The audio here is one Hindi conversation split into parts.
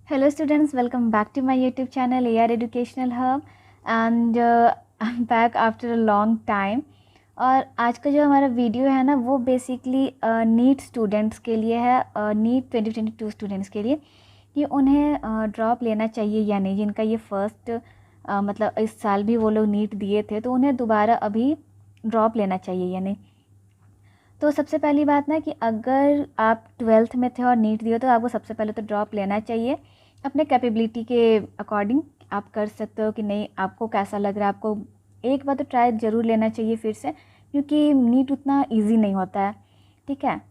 Hello students, welcome back to my YouTube channel AR Educational Hub and I'm back after a long time। और आज का जो हमारा वीडियो है ना वो बेसिकली नीट स्टूडेंट्स के लिए है, नीट 2022 स्टूडेंट्स के लिए कि उन्हें ड्रॉप लेना चाहिए या नहीं। जिनका ये फर्स्ट मतलब इस साल भी वो लोग नीट दिए थे तो उन्हें दोबारा अभी ड्रॉप लेना चाहिए या नहीं। तो सबसे पहली बात ना कि अगर आप 12th में थे और नीट दिए तो आपको सबसे पहले तो ड्रॉप लेना चाहिए। अपने कैपेबिलिटी के अकॉर्डिंग आप कर सकते हो कि नहीं, आपको कैसा लग रहा है। आपको एक बार तो ट्राई ज़रूर लेना चाहिए फिर से, क्योंकि नीट उतना इजी नहीं होता है। ठीक है,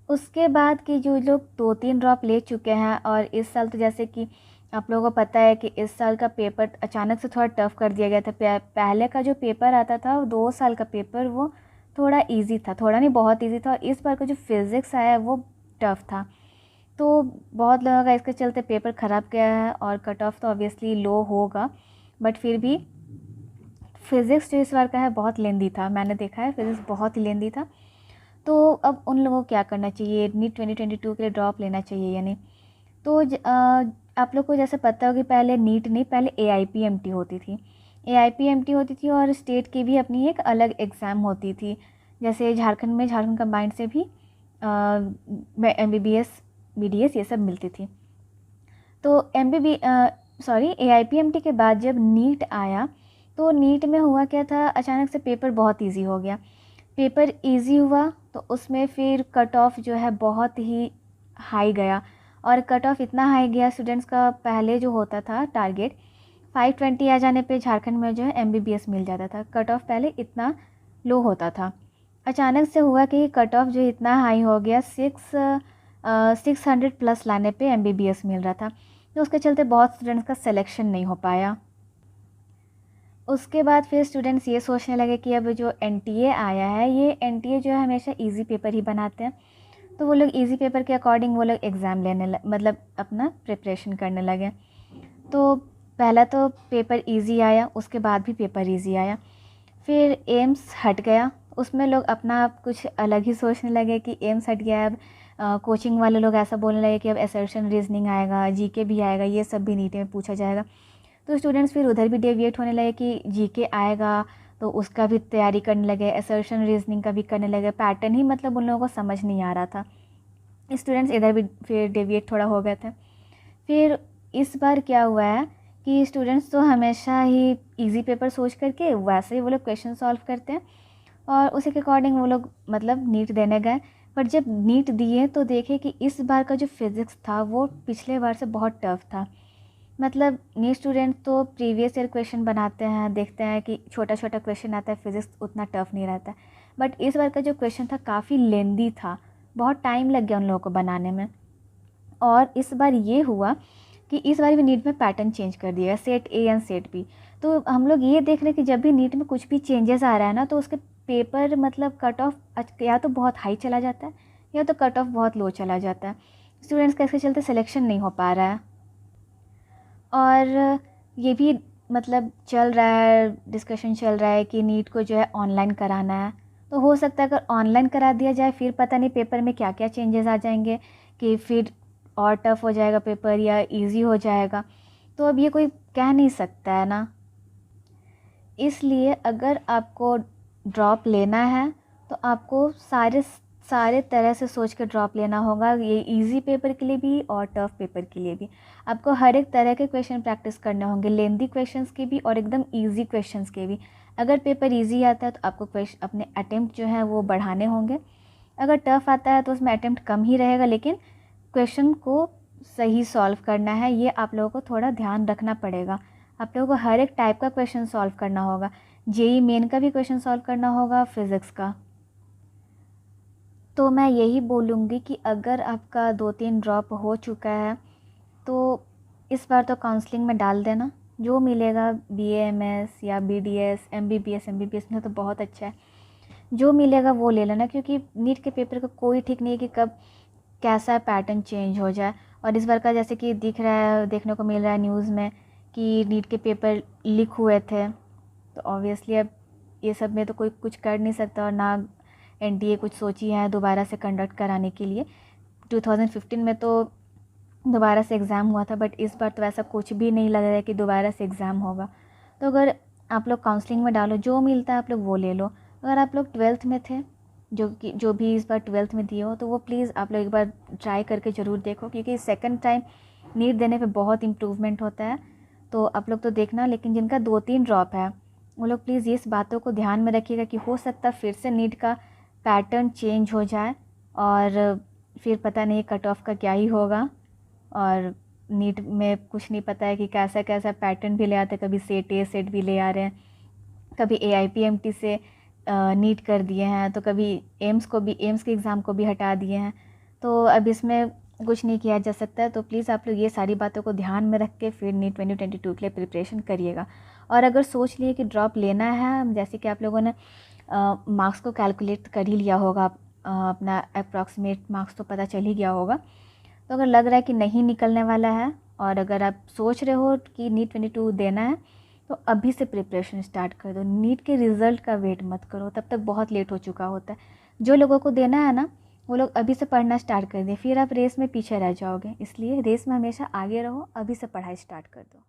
उसके बाद कि जो लोग 2-3 ड्रॉप ले चुके हैं और इस साल तो जैसे कि आप लोगों को पता है कि इस साल का पेपर अचानक से थोड़ा टफ़ कर दिया गया था। पहले का जो पेपर आता था 2 साल का पेपर वो थोड़ा इजी था, थोड़ा नहीं बहुत इजी था। और इस बार का जो फिज़िक्स आया वो टफ़ था, तो बहुत लोगों का इसके चलते पेपर ख़राब गया है और कट ऑफ तो ऑब्वियसली लो होगा। बट फिर भी फ़िज़िक्स जो इस बार का है बहुत लेंदी था, मैंने देखा है फ़िज़िक्स बहुत ही लेंदी था। तो अब उन लोगों को क्या करना चाहिए, नीट 2022 के लिए ड्रॉप लेना चाहिए या नहीं। तो आप लोग को जैसे पता हो कि पहले नीट नहीं, पहले AIPMT होती थी। AIPMT होती थी और स्टेट की भी अपनी एक अलग एग्ज़ाम होती थी। जैसे झारखंड में झारखंड कंबाइंड से भी MBBS BDS ये सब मिलती थी। तो AIPMT के बाद जब नीट आया तो नीट में हुआ क्या था, अचानक से पेपर बहुत इजी हो गया। पेपर इजी हुआ तो उसमें फिर कट ऑफ जो है बहुत ही हाई गया। और कट ऑफ इतना हाई गया, स्टूडेंट्स का पहले जो होता था टारगेट 520 आ जाने पे झारखंड में जो है MBBS मिल जाता था। कट ऑफ पहले इतना लो होता था, अचानक से हुआ कि कट ऑफ जो इतना हाई हो गया, 600 प्लस लाने पे MBBS मिल रहा था। तो उसके चलते बहुत स्टूडेंट्स का सिलेक्शन नहीं हो पाया। उसके बाद फिर स्टूडेंट्स ये सोचने लगे कि अब जो NTA आया है, ये NTA जो है हमेशा इजी पेपर ही बनाते हैं, तो वो लोग इजी पेपर के अकॉर्डिंग वो लोग एग्ज़ाम मतलब अपना प्रिपरेशन करने लगे। तो पहला तो पेपर इजी आया, उसके बाद भी पेपर इजी आया। फिर एम्स हट गया, उसमें लोग अपना कुछ अलग ही सोचने लगे कि एम्स हट गया। अब कोचिंग वाले लोग ऐसा बोलने लगे कि अब असर्शन रीजनिंग आएगा, GK भी आएगा, ये सब भी नीट में पूछा जाएगा। तो स्टूडेंट्स फिर उधर भी डेविएट होने लगे कि GK आएगा तो उसका भी तैयारी करने लगे, असर्शन रीजनिंग का भी करने लगे। पैटर्न ही मतलब उन लोगों को समझ नहीं आ रहा था, स्टूडेंट्स इधर भी फिर डेविएट थोड़ा हो गए थे। फिर इस बार क्या हुआ है कि स्टूडेंट्स तो हमेशा ही इजी पेपर सोच करके वैसे ही वो लोग क्वेश्चन सॉल्व करते हैं और उसी के अकॉर्डिंग वो लोग मतलब नीट देने गए। पर जब नीट दिए तो देखे कि इस बार का जो फिज़िक्स था वो पिछले बार से बहुत टफ था। मतलब नीट स्टूडेंट तो प्रीवियस ईयर क्वेश्चन बनाते हैं, देखते हैं कि छोटा छोटा क्वेश्चन आता है, फिज़िक्स उतना टफ नहीं रहता। बट इस बार का जो क्वेश्चन था काफ़ी लेंदी था, बहुत टाइम लग गया उन लोगों को बनाने में। और इस बार ये हुआ कि इस बार भी नीट में पैटर्न चेंज कर दिया है, set A and set B। तो हम लोग ये देख रहे हैं कि जब भी नीट में कुछ भी चेंजेस आ रहा है ना, तो उसके पेपर मतलब कट ऑफ या तो बहुत हाई चला जाता है या तो कट ऑफ बहुत लो चला जाता है। स्टूडेंट्स का इसके चलते सिलेक्शन नहीं हो पा रहा है। और ये भी मतलब चल रहा है, डिस्कशन चल रहा है कि नीट को जो है ऑनलाइन कराना है। तो हो सकता है अगर ऑनलाइन करा दिया जाए फिर पता नहीं पेपर में क्या क्या चेंजेस आ जाएंगे, कि फिर और टफ हो जाएगा पेपर या इजी हो जाएगा। तो अब ये कोई कह नहीं सकता है ना। इसलिए अगर आपको ड्रॉप लेना है तो आपको सारे सारे तरह से सोच के ड्रॉप लेना होगा, ये इजी पेपर के लिए भी और टफ पेपर के लिए भी। आपको हर एक तरह के क्वेश्चन प्रैक्टिस करने होंगे, लेंदी क्वेश्चंस के भी और एकदम इजी क्वेश्चंस के भी। अगर पेपर इजी आता है तो आपको अपने अटेम्प्ट जो है वो बढ़ाने होंगे। अगर टफ आता है तो उसमें अटेम्प्ट कम ही रहेगा, लेकिन क्वेश्चन को सही सॉल्व करना है, ये आप लोगों को थोड़ा ध्यान रखना पड़ेगा। आप लोगों को हर एक टाइप का क्वेश्चन सॉल्व करना होगा, JEE मेन का भी क्वेश्चन सॉल्व करना होगा, फिज़िक्स का। तो मैं यही बोलूँगी कि अगर आपका 2-3 ड्रॉप हो चुका है तो इस बार तो काउंसलिंग में डाल देना, जो मिलेगा BAMS या BDS MBBS में तो बहुत अच्छा है, जो मिलेगा वो ले लेना। क्योंकि नीट के पेपर का कोई ठीक नहीं है कि कब कैसा पैटर्न चेंज हो जाए। और इस बार का जैसे कि दिख रहा है, देखने को मिल रहा है न्यूज़ में कि नीट के पेपर लीक हुए थे। तो ऑब्वियसली अब ये सब में तो कोई कुछ कर नहीं सकता, और ना NTA कुछ सोची है दोबारा से कंडक्ट कराने के लिए। 2015 में तो दोबारा से एग्ज़ाम हुआ था, बट इस बार तो ऐसा कुछ भी नहीं लग रहा है कि दोबारा से एग्ज़ाम होगा। तो अगर आप लोग काउंसलिंग में डालो, जो मिलता है आप लोग वो ले लो। अगर आप लोग 12th में थे, जो भी इस बार 12th में दिए हो, तो वो प्लीज़ आप लोग एक बार ट्राई करके ज़रूर देखो, क्योंकि सेकंड टाइम नीट देने पे बहुत इम्प्रूवमेंट होता है। तो आप लोग तो देखना, लेकिन जिनका 2-3 ड्रॉप है वो लोग प्लीज़ इस बातों को ध्यान में रखिएगा कि हो सकता है फिर से नीट का पैटर्न चेंज हो जाए और फिर पता नहीं कट ऑफ का क्या ही होगा। और नीट में कुछ नहीं पता है कि कैसा कैसा पैटर्न भी ले आते हैं, कभी सेट ए सेट भी ले आ रहे हैं, कभी AIPMT से नीट कर दिए हैं, तो कभी एम्स के एग्ज़ाम को भी हटा दिए हैं। तो अब इसमें कुछ नहीं किया जा सकता है। तो प्लीज़ आप लोग ये सारी बातों को ध्यान में रख के फिर नीट 2022 के लिए प्रिपरेशन करिएगा। और अगर सोच लिए कि ड्रॉप लेना है, जैसे कि आप लोगों ने मार्क्स को कैलकुलेट कर ही लिया होगा, अपना अप्रॉक्सीमेट मार्क्स तो पता चल ही गया होगा। तो अगर लग रहा है कि नहीं निकलने वाला है और अगर आप सोच रहे हो कि नीट 22 देना है, तो अभी से प्रिपरेशन स्टार्ट कर दो। नीट के रिज़ल्ट का वेट मत करो, तब तक बहुत लेट हो चुका होता है। जो लोगों को देना है ना, वो लोग अभी से पढ़ना स्टार्ट कर दें, फिर आप रेस में पीछे रह जाओगे। इसलिए रेस में हमेशा आगे रहो, अभी से पढ़ाई स्टार्ट कर दो।